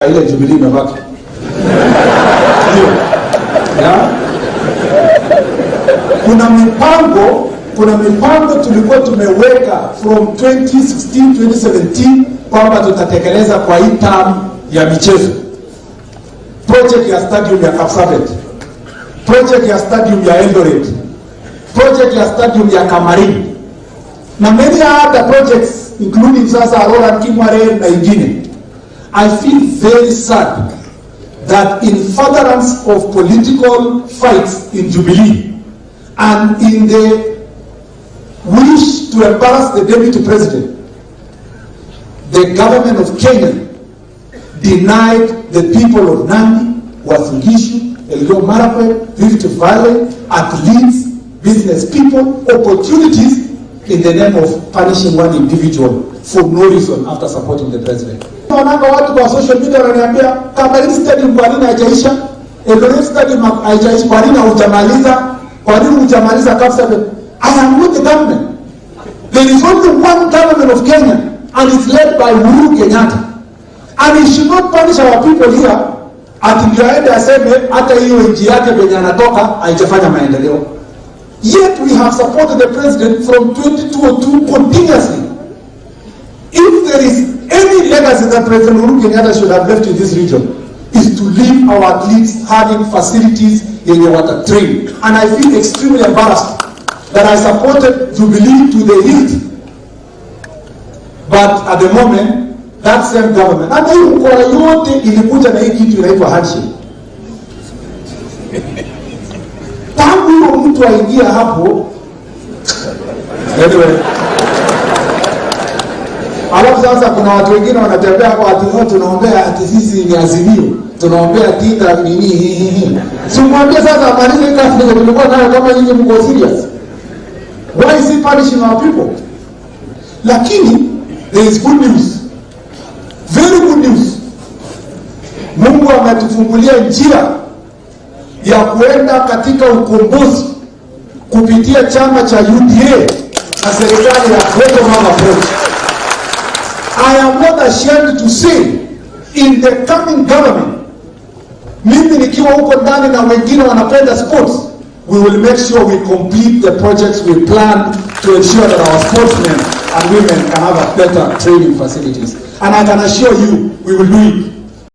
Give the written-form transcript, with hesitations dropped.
ile Jubilee imebaki. Kuna mipango tulikuwa tumeweka from 2016 2017 kwamba tutatekeleza kwa hii term ya michezo. Project ya stadium ya Kapsabet, project ya stadium ya Eldoret, project ya stadium ya Kamarin na many other projects including sasa Aurora Kimware na ingine. I feel very sad that in furtherance of political fights in Jubilee and in the wish to embarrass the deputy president, the government of Kenya denied the people of Nandi, Uasin Gishu, Elgeyo Marakwet, Rift Valley, athletes, business people, opportunities in the name of punishing one individual for no reason after supporting the president. Wanaanga watu kwa social media wananiambia Kamarin Stadium kwa nini haijaisha? Eldoret Stadium haijaisha, kwa nini hujamaliza? Kwa nini hujamaliza Kapsabet? I am with the government. There is only one government of Kenya and it's led by Uhuru Kenyatta. And he should not punish our people here ati ndio aende aseme hata hiyo nchi yake penye anatoka haijafanya maendeleo. Yet we have supported the president from 2022 continuously. If there is any legacy that President Uhuru Kenyatta should have left in this region, is to leave our athletes having facilities in the water train. And I feel extremely embarrassed that I supported Jubilee to the hilt. But at the moment, that same government, na hii mkoa yote ilikuja na hii kitu inaitwa handshake. Tangu mtu aingia hapo, anyway. Alafu sasa kuna watu wengine wanatembea hapo ati tunaombea ati sisi ni Azimio, tunaombea Tinda nini. Simwambie sasa amalize kazi ile tulikuwa nayo kama nyinyi mko serious. Why is he punishing our people? Lakini there is good news. Very good news. Mungu ametufungulia njia ya kuenda katika ukombozi kupitia chama cha UDA na serikali ya bottom-up approach. I am not ashamed to say in the coming government, mimi nikiwa huko ndani na wengine wanapenda sports, we will make sure we complete the projects we planned to ensure that our sportsmen and women can have a better training facilities. And I can assure you, we will do it.